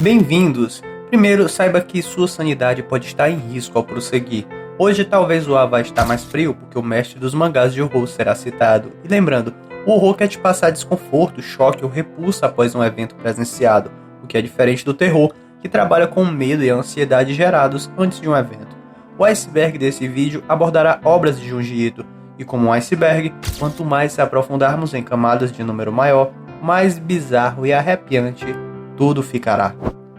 Bem-vindos! Primeiro, saiba que sua sanidade pode estar em risco ao prosseguir. Hoje talvez o ar vai estar mais frio porque o mestre dos mangás de horror será citado. E lembrando, o horror quer te passar desconforto, choque ou repulsa após um evento presenciado, o que é diferente do terror, que trabalha com o medo e a ansiedade gerados antes de um evento. O iceberg desse vídeo abordará obras de Junji Ito, e como um iceberg, quanto mais se aprofundarmos em camadas de número maior, mais bizarro e arrepiante tudo ficará.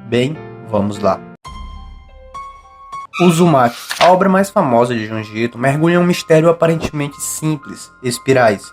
Bem, vamos lá. Uzumaki, a obra mais famosa de Junji Ito, mergulha em um mistério aparentemente simples, espirais.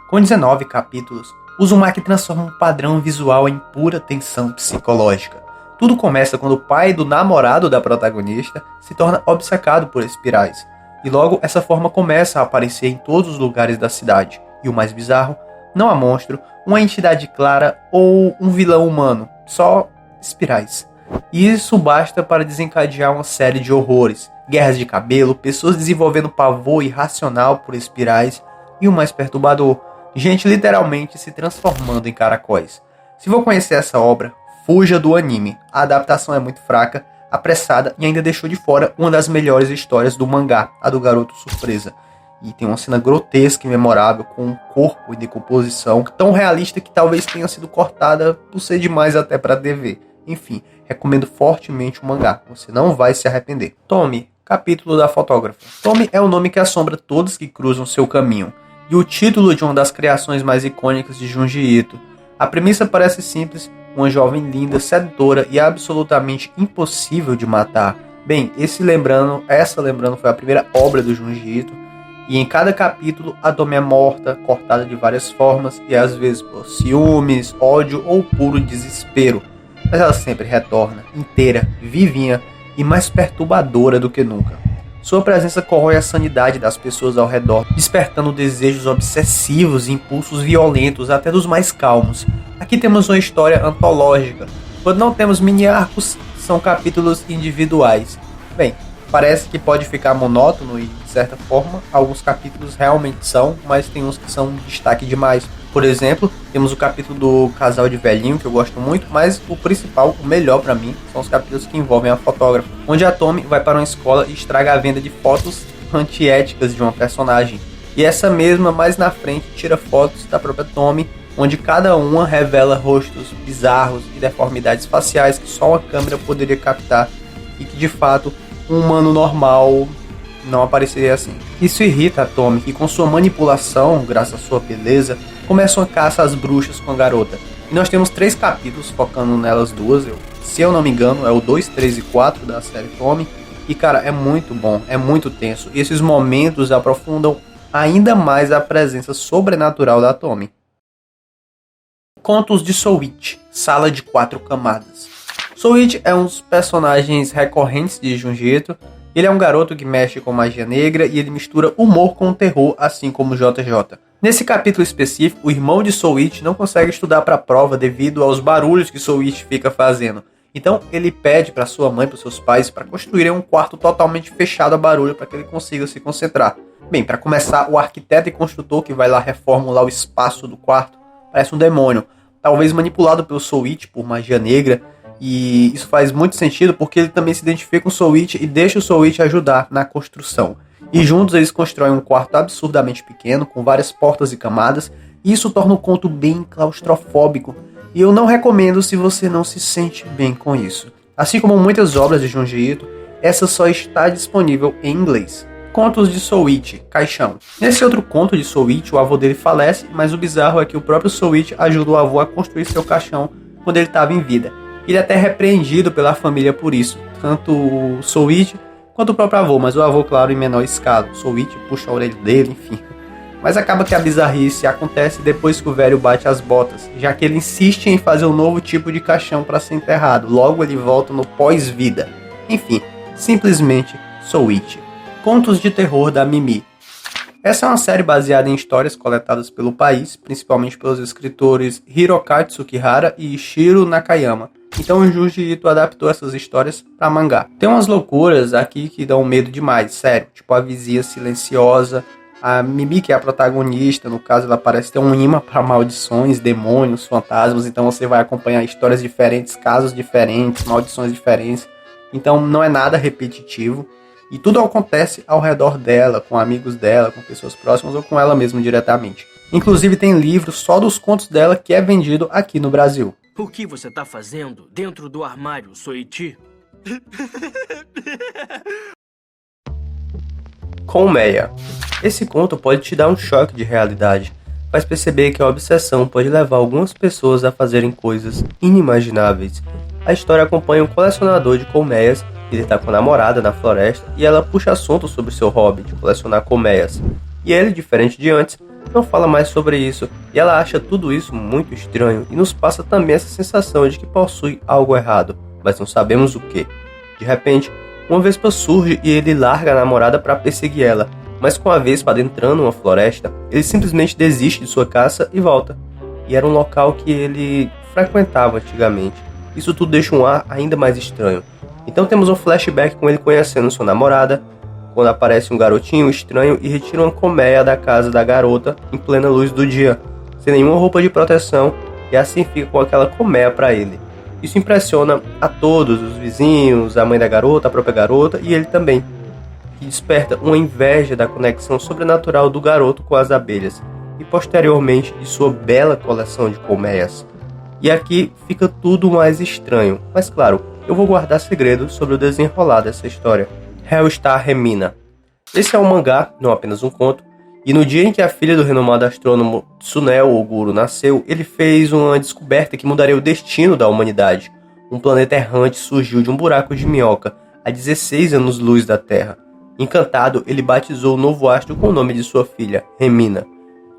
Com 19 capítulos, Uzumaki transforma um padrão visual em pura tensão psicológica. Tudo começa quando o pai do namorado da protagonista se torna obcecado por espirais, e logo essa forma começa a aparecer em todos os lugares da cidade. E o mais bizarro, não há monstro, uma entidade clara ou um vilão humano, só espirais. E isso basta para desencadear uma série de horrores, guerras de cabelo, pessoas desenvolvendo pavor irracional por espirais e o mais perturbador, gente literalmente se transformando em caracóis. Se for conhecer essa obra, fuja do anime. A adaptação é muito fraca, apressada e ainda deixou de fora uma das melhores histórias do mangá, a do Garoto Surpresa. E tem uma cena grotesca e memorável com um corpo em decomposição tão realista que talvez tenha sido cortada por ser demais até para TV. Enfim, recomendo fortemente o mangá, você não vai se arrepender. Tomie, capítulo da fotógrafa. Tomie é o nome que assombra todos que cruzam seu caminho, e o título de uma das criações mais icônicas de Junji Ito. A premissa parece simples, uma jovem linda, sedutora e absolutamente impossível de matar. Bem, essa lembrando foi a primeira obra do Junji Ito, e em cada capítulo a Tomie é morta, cortada de várias formas, e às vezes por ciúmes, ódio ou puro desespero. Mas ela sempre retorna, inteira, vivinha e mais perturbadora do que nunca. Sua presença corrói a sanidade das pessoas ao redor, despertando desejos obsessivos e impulsos violentos até dos mais calmos. Aqui temos uma história antológica. Quando não temos mini-arcos, são capítulos individuais. Bem, parece que pode ficar monótono e, de certa forma, alguns capítulos realmente são, mas tem uns que são destaque demais. Por exemplo, temos o capítulo do casal de velhinho, que eu gosto muito, mas o principal, o melhor pra mim, são os capítulos que envolvem a fotógrafa, onde a Tomie vai para uma escola e estraga a venda de fotos antiéticas de uma personagem. E essa mesma, mais na frente, tira fotos da própria Tomie, onde cada uma revela rostos bizarros e deformidades faciais que só uma câmera poderia captar e que, de fato, um humano normal não apareceria assim. Isso irrita a Tomie, que com sua manipulação, graças à sua beleza, começa uma caça às bruxas com a garota. E nós temos 3 capítulos focando nelas duas, se eu não me engano é o 2, 3 e 4 da série Tomie. E cara, é muito bom, é muito tenso. E esses momentos aprofundam ainda mais a presença sobrenatural da Tomie. Contos de Souichi, Sala de 4 Camadas. Souichi é um dos personagens recorrentes de Junji Ito. Ele é um garoto que mexe com magia negra e ele mistura humor com terror, assim como JJ. Nesse capítulo específico, o irmão de Souichi não consegue estudar para a prova devido aos barulhos que Souichi fica fazendo. Então ele pede para sua mãe e para seus pais para construírem um quarto totalmente fechado a barulho para que ele consiga se concentrar. Bem, para começar, o arquiteto e construtor que vai lá reformular o espaço do quarto parece um demônio, talvez manipulado pelo Souichi por magia negra. E isso faz muito sentido porque ele também se identifica com o Souichi e deixa o Souichi ajudar na construção. E juntos eles constroem um quarto absurdamente pequeno, com várias portas e camadas, e isso torna o conto bem claustrofóbico. E eu não recomendo se você não se sente bem com isso. Assim como muitas obras de Junji Ito, essa só está disponível em inglês. Contos de Souichi, Caixão. Nesse outro conto de Souichi, o avô dele falece, mas o bizarro é que o próprio Souichi ajuda o avô a construir seu caixão quando ele estava em vida. Ele é até repreendido pela família por isso, tanto o Souichi quanto o próprio avô, mas o avô, claro, em menor escala. O Souichi puxa a orelha dele, enfim. Mas acaba que a bizarrice acontece depois que o velho bate as botas, já que ele insiste em fazer um novo tipo de caixão para ser enterrado. Logo ele volta no pós-vida. Enfim, simplesmente Souichi. Contos de terror da Mimi. Essa é uma série baseada em histórias coletadas pelo país, principalmente pelos escritores Hirokazu Tsukihara e Shiro Nakayama. Então o Junji Ito adaptou essas histórias para mangá. Tem umas loucuras aqui que dão medo demais, sério. Tipo a vizinha silenciosa, A Mimi, que é a protagonista, no caso, ela parece ter um imã para maldições, demônios, fantasmas. Então você vai acompanhar histórias diferentes, casos diferentes, maldições diferentes. Então não é nada repetitivo. E tudo acontece ao redor dela, com amigos dela, com pessoas próximas ou com ela mesma diretamente. Inclusive tem livro só dos contos dela que é vendido aqui no Brasil. O que você tá fazendo dentro do armário, Soichi? Colmeia. Esse conto pode te dar um choque de realidade. Faz perceber que a obsessão pode levar algumas pessoas a fazerem coisas inimagináveis. A história acompanha um colecionador de colmeias. Ele está com a namorada na floresta e ela puxa assunto sobre seu hobby de colecionar colmeias. E ele, diferente de antes, não fala mais sobre isso, e ela acha tudo isso muito estranho e nos passa também essa sensação de que possui algo errado, mas não sabemos o que. De repente, uma vespa surge e ele larga a namorada para perseguir ela, mas com a vespa adentrando uma floresta, ele simplesmente desiste de sua caça e volta. E era um local que ele frequentava antigamente. Isso tudo deixa um ar ainda mais estranho. Então temos um flashback com ele conhecendo sua namorada, quando aparece um garotinho estranho e retira uma colmeia da casa da garota em plena luz do dia, sem nenhuma roupa de proteção, e assim fica com aquela colmeia para ele. Isso impressiona a todos, os vizinhos, a mãe da garota, a própria garota e ele também, que desperta uma inveja da conexão sobrenatural do garoto com as abelhas e posteriormente de sua bela coleção de colmeias. E aqui fica tudo mais estranho, mas claro, eu vou guardar segredos sobre o desenrolar dessa história. Hellstar Remina. Esse é um mangá, não apenas um conto, e no dia em que a filha do renomado astrônomo Tsuneo Oguro nasceu, ele fez uma descoberta que mudaria o destino da humanidade. Um planeta errante surgiu de um buraco de minhoca, a 16 anos-luz da Terra. Encantado, ele batizou o novo astro com o nome de sua filha, Remina.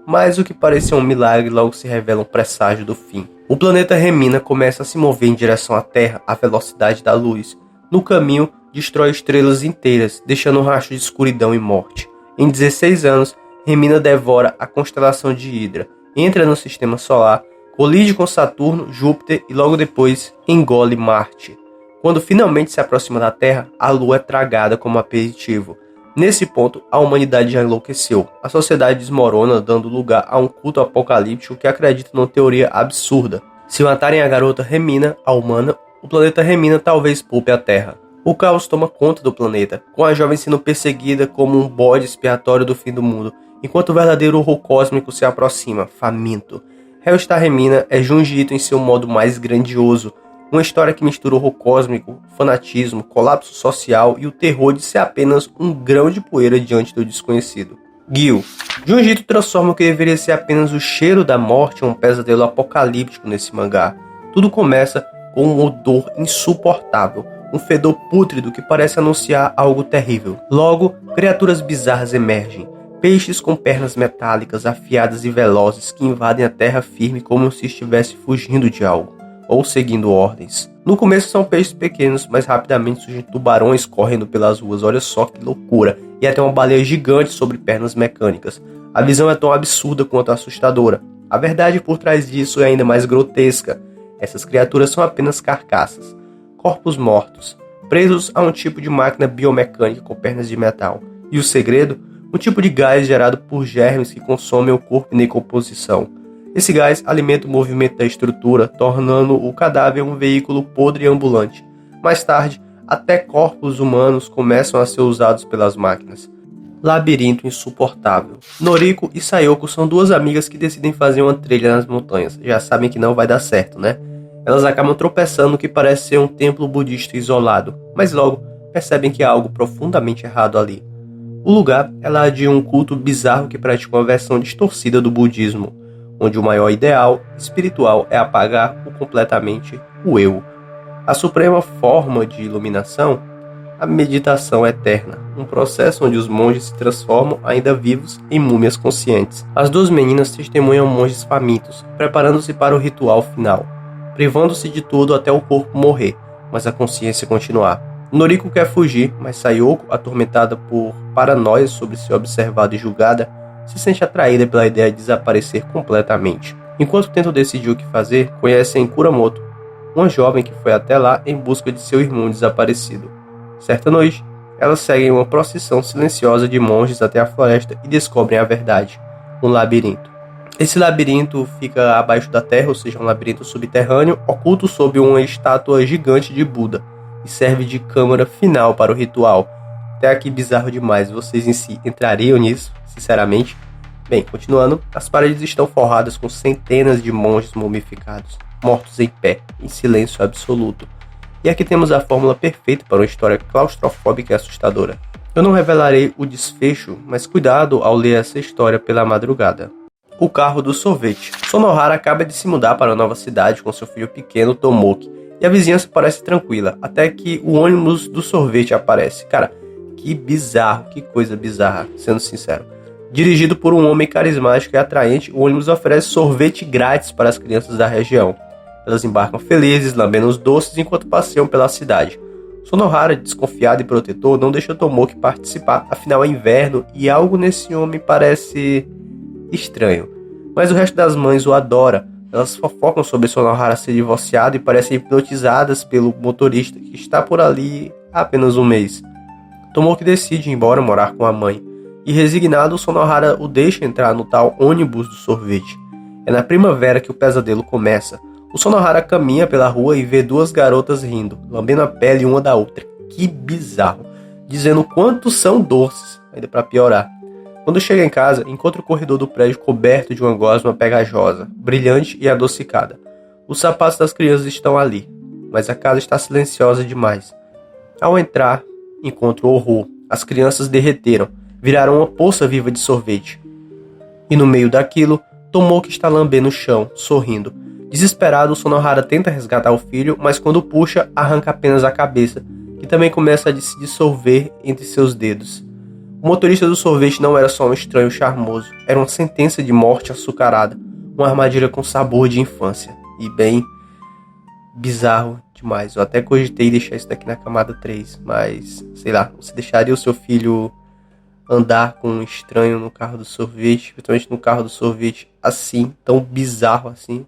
Mas o que parecia um milagre logo se revela um presságio do fim. O planeta Remina começa a se mover em direção à Terra à velocidade da luz. No caminho, destrói estrelas inteiras, deixando um rastro de escuridão e morte. Em 16 anos, Remina devora a constelação de Hidra, entra no sistema solar, colide com Saturno, Júpiter e logo depois engole Marte. Quando finalmente se aproxima da Terra, a Lua é tragada como aperitivo. Nesse ponto, a humanidade já enlouqueceu. A sociedade desmorona, dando lugar a um culto apocalíptico que acredita numa teoria absurda. Se matarem a garota Remina, a humana, o planeta Remina talvez poupe a Terra. O caos toma conta do planeta, com a jovem sendo perseguida como um bode expiatório do fim do mundo, enquanto o verdadeiro horror cósmico se aproxima, faminto. Hellstar Remina é Junji Ito em seu modo mais grandioso, uma história que mistura horror cósmico, fanatismo, colapso social e o terror de ser apenas um grão de poeira diante do desconhecido. Gil. Junji Ito transforma o que deveria ser apenas o cheiro da morte em um pesadelo apocalíptico nesse mangá. Tudo começa com um odor insuportável, um fedor pútrido que parece anunciar algo terrível. Logo, criaturas bizarras emergem, peixes com pernas metálicas, afiadas e velozes que invadem a terra firme como se estivesse fugindo de algo, ou seguindo ordens. No começo são peixes pequenos, mas rapidamente surgem tubarões correndo pelas ruas, olha só que loucura, e até uma baleia gigante sobre pernas mecânicas. A visão é tão absurda quanto assustadora. A verdade por trás disso é ainda mais grotesca. Essas criaturas são apenas carcaças, corpos mortos, presos a um tipo de máquina biomecânica com pernas de metal. E o segredo? Um tipo de gás gerado por germes que consomem o corpo em decomposição. Esse gás alimenta o movimento da estrutura, tornando o cadáver um veículo podre e ambulante. Mais tarde, até corpos humanos começam a ser usados pelas máquinas. Labirinto insuportável. Noriko e Sayoko são duas amigas que decidem fazer uma trilha nas montanhas. Já sabem que não vai dar certo, né? Elas acabam tropeçando no que parece ser um templo budista isolado, mas logo percebem que há algo profundamente errado ali. O lugar é lá de um culto bizarro que pratica uma versão distorcida do budismo, onde o maior ideal espiritual é apagar completamente o eu. A suprema forma de iluminação, a meditação eterna, um processo onde os monges se transformam, ainda vivos, em múmias conscientes. As duas meninas testemunham monges famintos, preparando-se para o ritual final, privando-se de tudo até o corpo morrer, mas a consciência continuar. Noriko quer fugir, mas Sayoko, atormentada por paranoias sobre ser observada e julgada, se sente atraída pela ideia de desaparecer completamente. Enquanto tentam decidir o que fazer, conhecem Kuramoto, uma jovem que foi até lá em busca de seu irmão desaparecido. Certa noite, Elas seguem uma procissão silenciosa de monges até a floresta e descobrem a verdade, um labirinto. Esse labirinto fica abaixo da terra, ou seja, um labirinto subterrâneo, oculto sob uma estátua gigante de Buda, e serve de câmara final para o ritual. Até aqui bizarro demais, vocês em si entrariam nisso, sinceramente? Bem, continuando, as paredes estão forradas com centenas de monges mumificados, mortos em pé, em silêncio absoluto. E aqui temos a fórmula perfeita para uma história claustrofóbica e assustadora. Eu não revelarei o desfecho, mas cuidado ao ler essa história pela madrugada. O carro do sorvete. Sonohara acaba de se mudar para a nova cidade com seu filho pequeno Tomoki, e a vizinhança parece tranquila, até que o ônibus do sorvete aparece. Cara, que bizarro, que coisa bizarra, sendo sincero. Dirigido por um homem carismático e atraente, o ônibus oferece sorvete grátis para as crianças da região. Elas embarcam felizes, lambendo os doces enquanto passeiam pela cidade. Sonohara, desconfiado e protetor, não deixa Tomoki participar, afinal é inverno e algo nesse homem parece estranho. Mas o resto das mães o adora. Elas fofocam sobre Sonohara ser divorciado e parecem hipnotizadas pelo motorista que está por ali há apenas um mês. Tomoki decide ir embora morar com a mãe. E resignado, Sonohara o deixa entrar no tal ônibus do sorvete. É na primavera que o pesadelo começa. O Sonohara caminha pela rua e vê duas garotas rindo, lambendo a pele uma da outra. Que bizarro! Dizendo quantos são doces, ainda para piorar. Quando chega em casa, encontra o corredor do prédio coberto de uma gosma pegajosa, brilhante e adocicada. Os sapatos das crianças estão ali, mas a casa está silenciosa demais. Ao entrar, encontra o horror. As crianças derreteram, viraram uma poça viva de sorvete. E no meio daquilo, Tomoki está lambendo o chão, sorrindo. Desesperado, Sonohara tenta resgatar o filho, mas quando puxa, arranca apenas a cabeça, que também começa a se dissolver entre seus dedos. O motorista do sorvete não era só um estranho charmoso, era uma sentença de morte açucarada, uma armadilha com sabor de infância. E bem, bizarro demais. Eu até cogitei deixar isso daqui na camada 3, mas, sei lá, você deixaria o seu filho andar com um estranho no carro do sorvete, principalmente no carro do sorvete assim, tão bizarro assim?